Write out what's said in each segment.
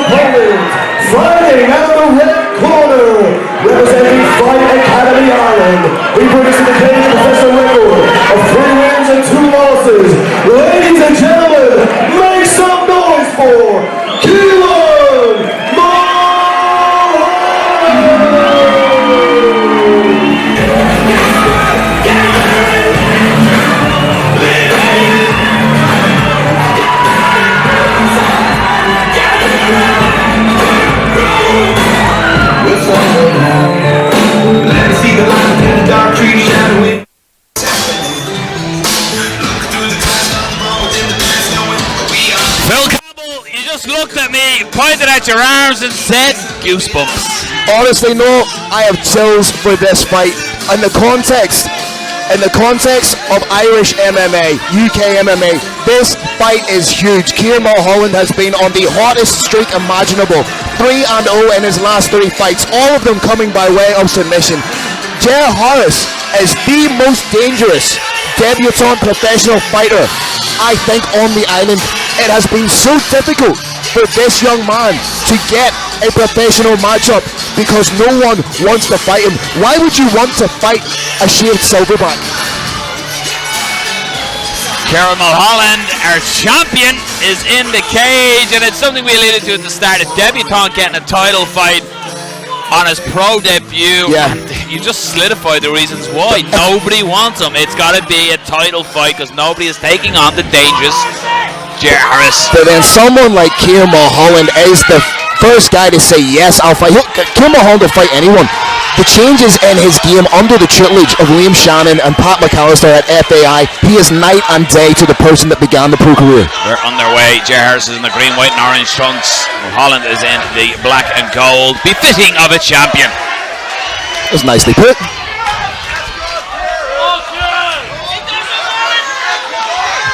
opponent, fighting out of the red corner, representing Fight Academy Ireland. He brings to the cage a professional record of 3 wins and 2 losses. Ladies and gentlemen, make some noise for Ciaran! Looked at me, pointed at your arms and said, goosebumps. Honestly, no, I have chills for this fight. In the context of Irish MMA, UK MMA, this fight is huge. Ciaran Mulholland has been on the hottest streak imaginable. 3-0 in his last 3 fights, all of them coming by way of submission. Ger Harris is the most dangerous debutant professional fighter, I think, on the island. It has been so difficult for this young man to get a professional matchup because no one wants to fight him. Why would you want to fight a shaved silverback? Ciaran Mulholland, our champion, is in the cage, and it's something we alluded to at the start. A debutant getting a title fight on his pro debut. Yeah. And you just solidify the reasons why. Nobody wants him. It's got to be a title fight because nobody is taking on the dangerous Ger Harris. But then someone like Ciaran Mulholland is the first guy to say, yes, I'll fight. Ciaran Mulholland will fight anyone. The changes in his game under the tutelage of Liam Shannon and Pat McAllister at FAI, he is night and day to the person that began the pro career. They're on their way. Ger Harris is in the green, white and orange trunks. Mulholland is in the black and gold, befitting of a champion. That's nicely put.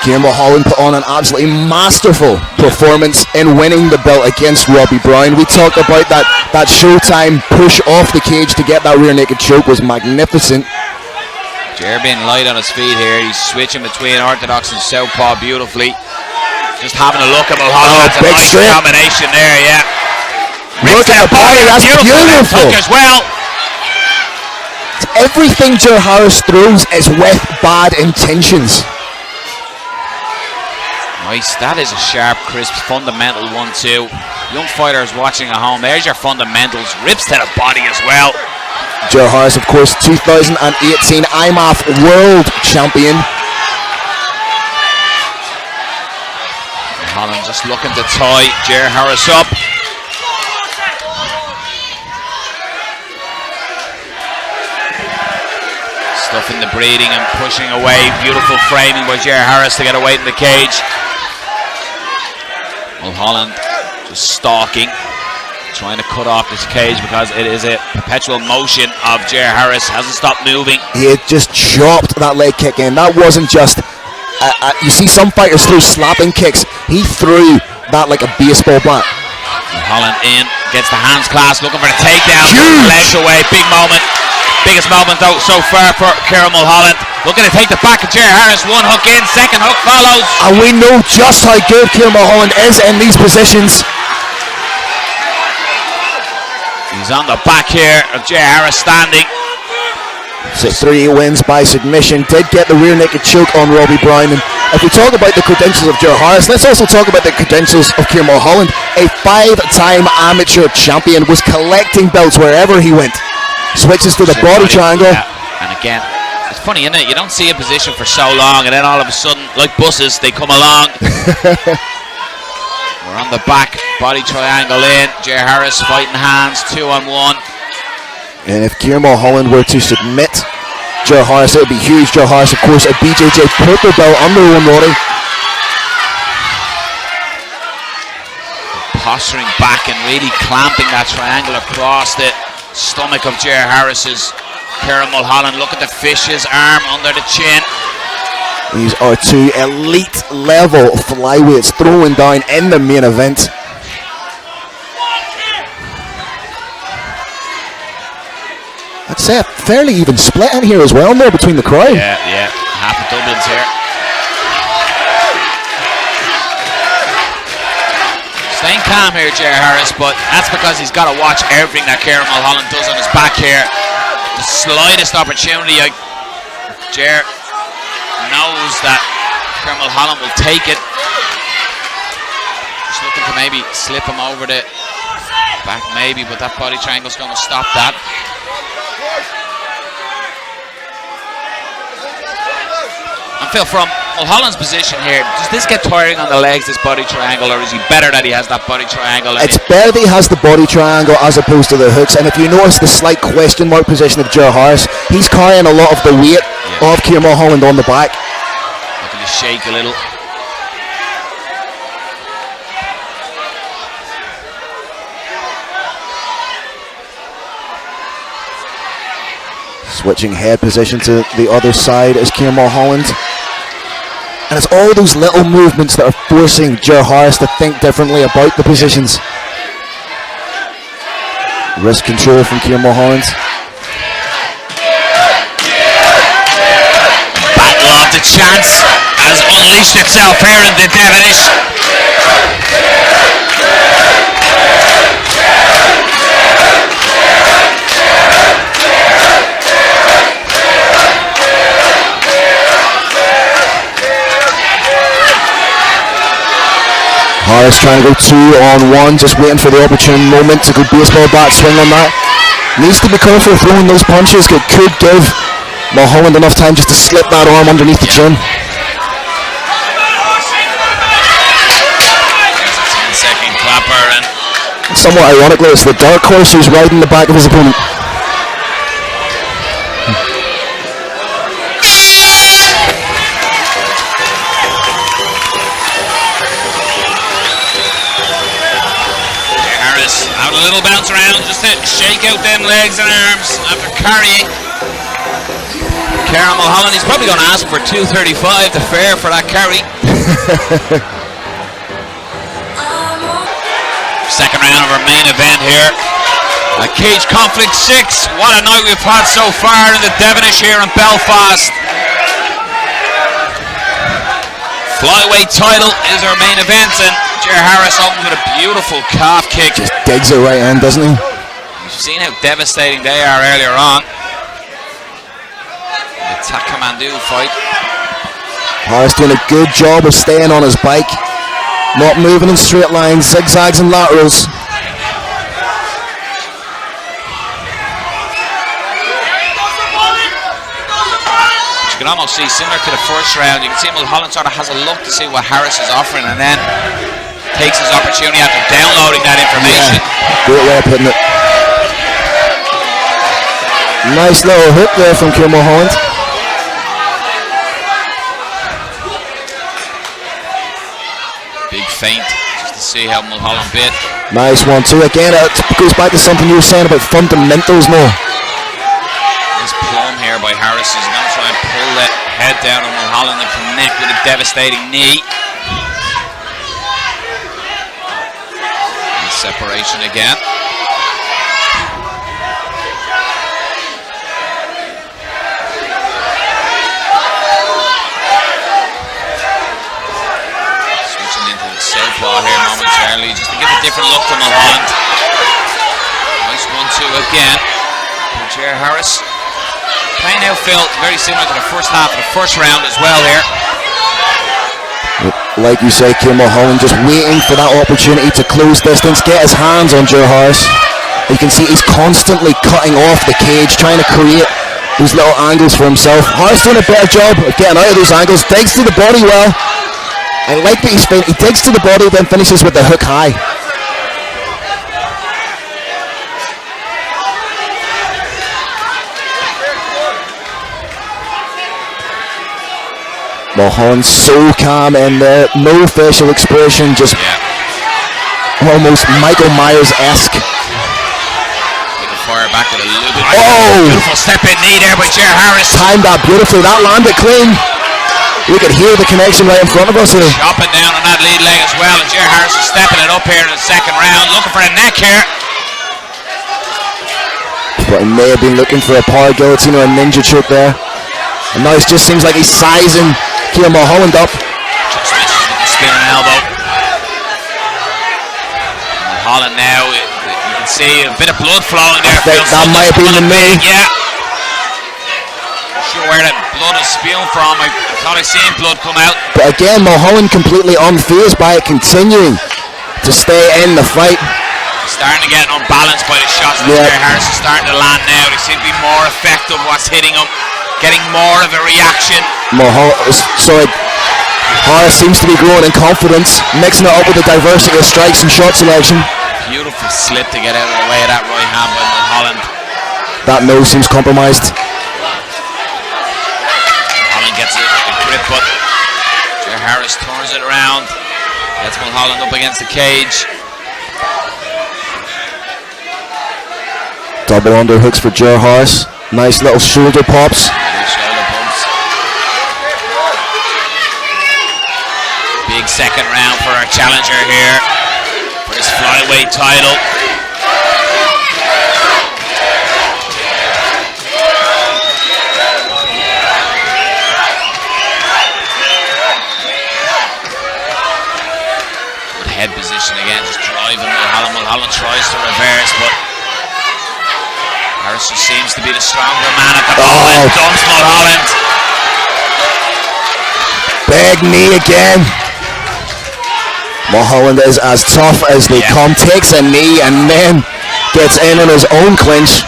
Ciaran Mulholland put on an absolutely masterful performance in winning the belt against Robbie Brown. We talked about that Showtime push off the cage to get that rear naked choke was magnificent. Ger being light on his feet here. He's switching between orthodox and southpaw beautifully. Just having a look at Mulholland. Oh, big nice straight combination there, yeah. Look at the body, that's beautiful. As well. Everything Ger Harris throws is with bad intentions. Nice, that is a sharp, crisp, fundamental 1-2. Young fighters watching at home, there's your fundamentals. Rips to the body as well. Ger Harris, of course, 2018 IMAF World Champion. Mulholland just looking to tie Ger Harris up. Stuffing the breathing and pushing away. Beautiful framing by Ger Harris to get away in the cage. Mulholland just stalking, trying to cut off this cage because it is a perpetual motion of Ger Harris. Hasn't stopped moving. He had just chopped that leg kick in. That wasn't just you see some fighters throw slapping kicks. He threw that like a baseball bat. Mulholland in, gets the hands clasped, looking for the takedown. Huge. Legs away, big moment. Biggest moment though so far for Ciaran Mulholland. Looking to take the back of Ger Harris. 1 hook in, 2nd hook follows. And we know just how good Ciaran Mulholland is in these positions. He's on the back here of Ger Harris standing. 6-3 wins by submission. Did get the rear naked choke on Robbie Brown. And if we talk about the credentials of Ger Harris, let's also talk about the credentials of Ciaran Mulholland. A 5-time amateur champion, was collecting belts wherever he went. Switches to the body triangle. Yeah. And again, it's funny, isn't it? You don't see a position for so long, and then all of a sudden, like buses, they come along. We're on the back, body triangle in. Ger Harris fighting hands, 2-on-1. And if Ciaran Mulholland were to submit Ger Harris, it would be huge. Ger Harris, of course, a BJJ purple belt under one Roddy. Posturing back and really clamping that triangle across the stomach of Ger Harris's. Ciaran Mulholland, look at the fish his arm under the chin. These are 2 elite level flyweights throwing down in the main event. I'd say a fairly even split in here as well there between the crowd. Yeah, half the Dublins here. Staying calm here, Ciaran Harris, but that's because he's got to watch everything that Ciaran Mulholland does on his back here. The slightest opportunity, Ciaran knows that Ciaran Mulholland will take it. Just looking to maybe slip him over the back, maybe, but that body triangle's going to stop that. And Phil, from Mulholland's position here, does this get tiring on the legs, this body triangle, or is he better that he has that body triangle? It's better that he has the body triangle as opposed to the hooks. And if you notice the slight question mark position of Ciaran Harris, he's carrying a lot of the weight of Ciaran Mulholland on the back. Looking to shake a little. Switching head position to the other side is Ciaran Mulholland. And it's all those little movements that are forcing Ciaran Harris to think differently about the positions. Wrist control from Ciaran Mulholland. Battle of the Chance has unleashed itself here in the Devonish. Harris trying to go 2-on-1, just waiting for the opportune moment to go baseball bat swing on that. Needs to be careful throwing those punches. It could give Mulholland enough time just to slip that arm underneath the chin. 10-second clapper, and somewhat ironically, it's the dark horse who's riding the back of his opponent. a little bounce around just to shake out them legs and arms after carrying. Ciaran Mulholland, he's probably going to ask for $2.35 to fare for that carry. Second round of our main event here. Cage Conflict 6. What a night we've had so far in the Devonish here in Belfast. Flyweight title is our main event, and Ciaran Harris opens with a beautiful calf kick. Just digs it right in, doesn't he? You've seen how devastating they are earlier on. The Taekwondo fight. Harris doing a good job of staying on his bike, not moving in straight lines, zigzags and laterals. You can almost see, similar to the first round, you can see Mulholland sort of has a look to see what Harris is offering and then takes his opportunity after downloading that information. Yeah, great way of putting it. Nice little hook there from Ciaran Mulholland. Big feint, just to see how Mulholland bit. Nice one too. Again, it goes back to something you were saying about fundamentals more. This plum here by Harris is going to try and pull that head down on Mulholland and connect with a devastating knee. And separation again. Switching into the southpaw here momentarily, just to give a different look to Mulholland. Nice 1-2 again from Ciaran Harris. Playing now, Phil, very similar to the first half of the first round as well here. Like you say, Ciaran Mulholland just waiting for that opportunity to close distance, get his hands on Ciaran Harris. You can see he's constantly cutting off the cage, trying to create those little angles for himself. Harris doing a better job of getting out of those angles, digs to the body well. I like that he digs to the body, then finishes with the hook high. Mulholland so calm in there, no facial expression, just almost Michael Myers-esque. Fire back with a little bit. Oh! Beautiful step-in knee there by Ciaran Harris. Timed that beautifully, that landed clean. We could hear the connection right in front of us here. Chopping down on that lead leg as well, and Ciaran Harris is stepping it up here in the second round, looking for a neck here. But he may have been looking for a power guillotine or a ninja choke there. And now it just seems like he's sizing Ciaran Mulholland up. Just misses with the spear and elbow. Mulholland now. You can see a bit of blood flowing there. That might have been the knee. Yeah. Not sure where that blood is spewing from. I thought I seen blood come out. But again, Mulholland completely unfazed by it, continuing to stay in the fight. Starting to get unbalanced by the shots that Jerry Harris is starting to land now. They seem to be more effective what's hitting him, getting more of a reaction. Harris seems to be growing in confidence, mixing it up with the diversity of strikes and shot selection. Beautiful slip to get out of the way of that right hand by Mulholland. That nose seems compromised. Mulholland gets a grip, but Jerry Harris turns it around, gets Mulholland up against the cage. Double underhooks for Jer Harris. Nice little shoulder pops. Shoulder pumps. Big second round for our challenger here for his flyweight title. Good head position again, just driving Mulholland. Mulholland tries to reverse, but Harris seems to be the stronger man at the moment. Dumps Mulholland. Big knee again. Mulholland is as tough as they come. Takes a knee and then gets in on his own clinch.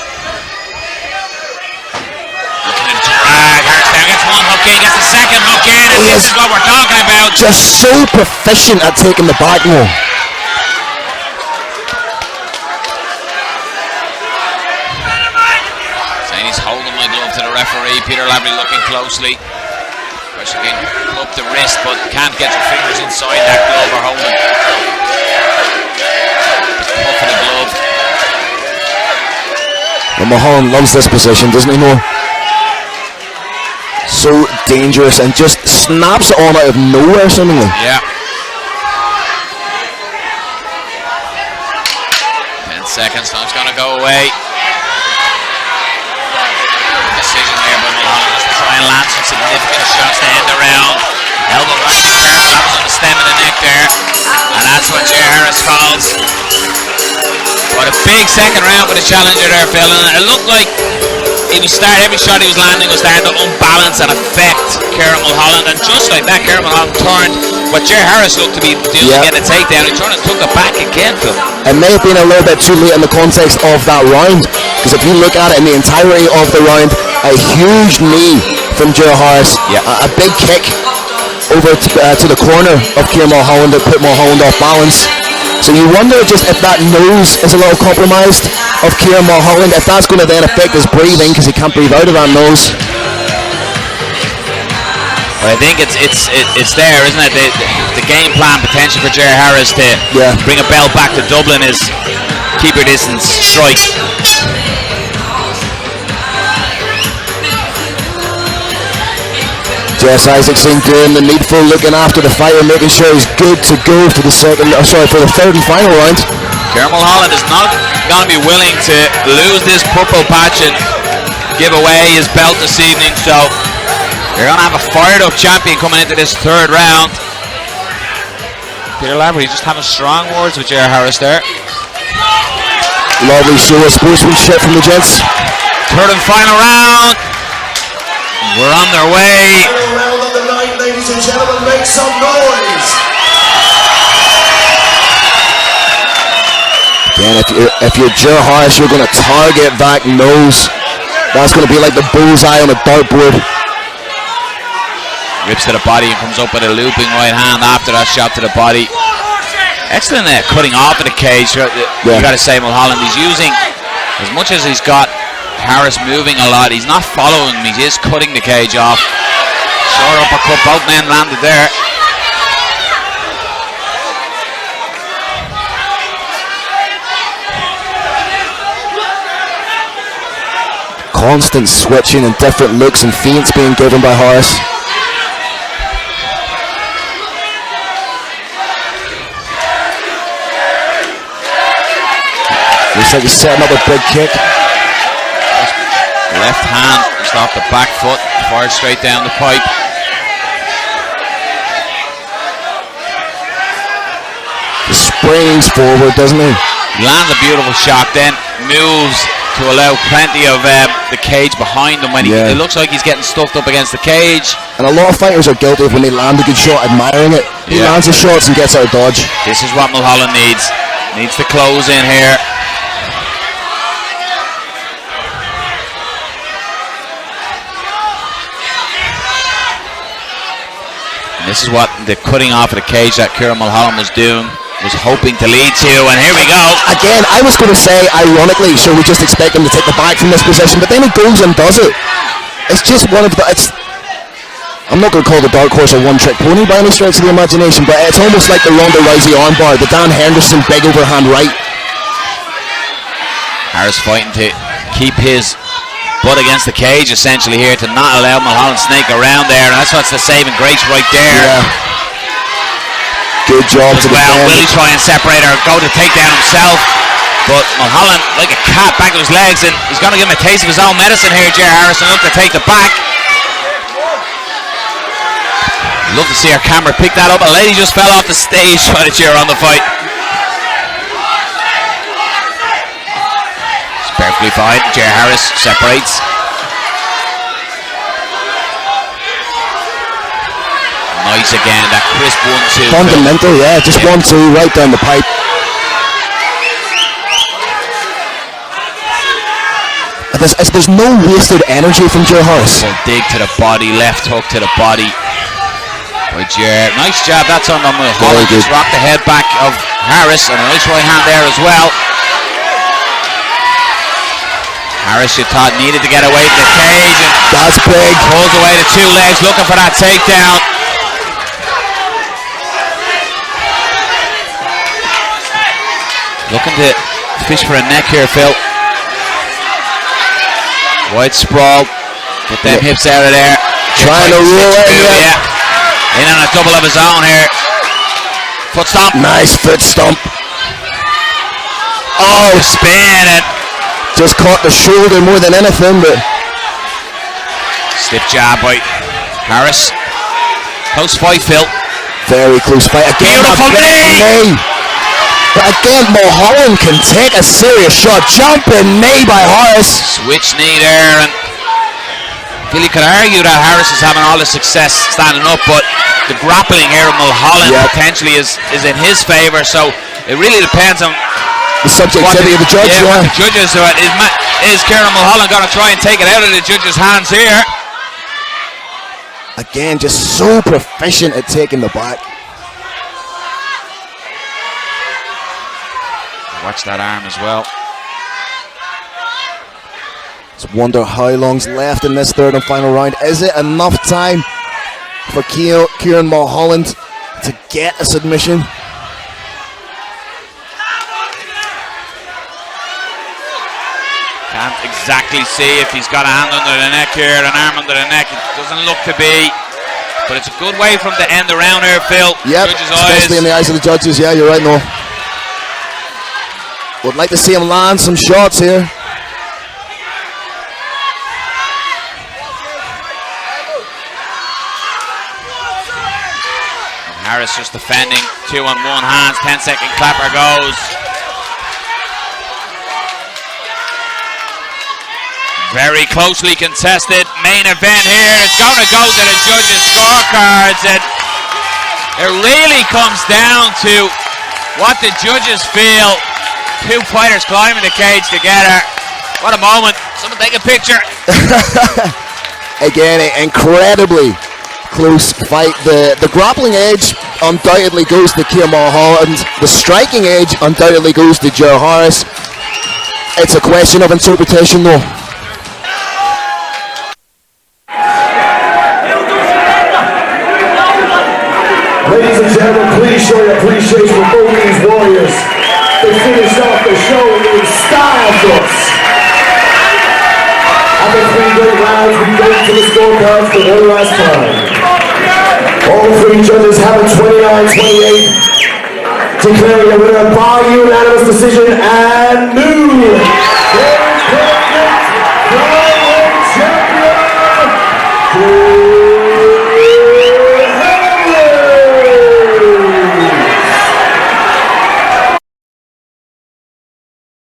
Looking to drag Harris down. Gets one hook in, gets the second hook in, and this is what we're talking about. Just so proficient at taking the back row. He's holding my glove to the referee. Peter Lavery looking closely. Pressure again, up the wrist, but can't get your fingers inside that glove or hold it. Puff of the glove. And Mulholland loves this position, doesn't he, Noel? So dangerous and just snaps it on out of nowhere, seemingly. Yeah. 10 seconds, time's gonna go away. Decision there by Mulholland, just to try and land some significant shots to end the round. Elbow right to Careful, that was on the stem of the neck there, and that's what Jerry Harris calls. What a big second round for the challenger there, Phil, and it looked like every shot he was landing was starting to unbalance and affect Ciaran Mulholland, and just like that, Ciaran Mulholland turned what Jerry Harris looked to be doing to get a takedown. He turned and took it back again, Phil. It may have been a little bit too late in the context of that round, because if you look at it in the entirety of the round, a huge knee from Jer Harris, a big kick over to the corner of Ciaran Mulholland that put Mulholland off balance. So you wonder just if that nose is a little compromised of Ciaran Mulholland, if that's going to then affect his breathing because he can't breathe out of that nose. Well, I think it's there, isn't it? The game plan potential for Jerry Harris to bring a belt back to Dublin is keeper distance strike. Jess Isaacson doing the needful, looking after the fighter, making sure he's good to go for the third and final round. Ciaran Mulholland is not going to be willing to lose this purple patch and give away his belt this evening, so you're going to have a fired up champion coming into this third round. Peter Lavery just having strong words with Jerry Harris there. Lovely show of sportsmanship from the gents. Third and final round. We're on their way. Final round of the night, ladies and gentlemen, make some noise. Again, if you're Jer Harris, you're going to target that nose. That's going to be like the bullseye on a dartboard. Rips to the body and comes up with a looping right hand after that shot to the body. Excellent cutting off of the cage. You got to say, Mulholland, he's using, as much as he's got Harris moving a lot, he's not following him, he's just cutting the cage off. Short uppercut, both men landed there. Constant switching and different looks and feints being given by Harris. Looks like he's setting up a big kick. Left hand just off the back foot, fired straight down the pipe. He springs forward, doesn't he? Lands a beautiful shot, then moves to allow plenty of the cage behind him when it looks like he's getting stuffed up against the cage. And a lot of fighters are guilty of when they land a good shot admiring it. He lands his shots and gets out of dodge. This is what Mulholland needs. Needs to close in here. And this is what the cutting off of the cage that Ciaran Mulholland was doing, was hoping to lead to, and here we go. Again, I was going to say, ironically, so we just expect him to take the back from this position, but then he goes and does it. It's just one of the... I'm not going to call the dark horse a one-trick pony by any stretch of the imagination, but it's almost like the Ronda Rousey armbar, the Dan Henderson big overhand right. Harris fighting to keep his butt against the cage, essentially, here, to not allow Mulholland snake around there, and that's what's the saving grace right there. Yeah. Good job to the well, will he try and separate or go to take down himself? But Mulholland, like a cat, back to his legs, and he's going to give him a taste of his own medicine here, Ciaran Harris, and look to take the back. Love to see our camera pick that up. A lady just fell off the stage trying to cheer on the fight. It's perfectly fine. Ciaran Harris separates. Nice again, that crisp 1-2. Fundamental, yeah, just 1-2 right down the pipe. There's no wasted energy from Ciaran Harris. Dig to the body, left hook to the body. By Ciaran. Nice job, that's on the Mulholland. Just rocked the head back of Harris, and a nice right hand there as well. Harris, you thought, needed to get away from the cage, and that's big. Pulls away the two legs, looking for that takedown. Looking to fish for a neck here, Phil. Wide sprawl. Get them hips out of there. Trying to roll it. Yeah. In on a double of his own here. Foot stomp. Nice foot stomp. Oh, spin it. Just caught the shoulder more than anything, but stiff jab by Harris. Close fight, Phil. Very close fight. Again, beautiful knee. But again, Mulholland can take a serious shot. Jumping knee by Harris. Switch knee there, and Phil, you could argue that Harris is having all the success standing up, but the grappling here of Mulholland potentially is in his favour, so it really depends on the subjectivity of the judge. What the judges are. Is Ciaran Mulholland going to try and take it out of the judges' hands here? Again, just so proficient at taking the back. Watch that arm as well. Just wonder how long's left in this third and final round. Is it enough time for Ciaran Mulholland to get a submission? Can't exactly see if he's got a hand under the neck here, an arm under the neck. It doesn't look to be, but it's a good way from the end around here, Phil. Yep, especially in the eyes of the judges. Yeah, you're right, no. Would like to see him land some shots here. Harris just defending, 2 on 1 hands, 10-second clapper goes. Very closely contested main event here. It's going to go to the judges' scorecards, and it really comes down to what the judges feel. Two fighters climbing the cage together. What a moment. Someone take a picture. Again, an incredibly close fight. The grappling edge undoubtedly goes to Ciaran Mulholland. The striking edge undoubtedly goes to Ciaran Harris. It's a question of interpretation, though. Ladies and gentlemen, please show your appreciation for both these warriors. They finished off the show in style for us. After 3 great rounds, we go to the scorecards for one last time. All 3 judges have a 29-28, declaring a winner by unanimous decision and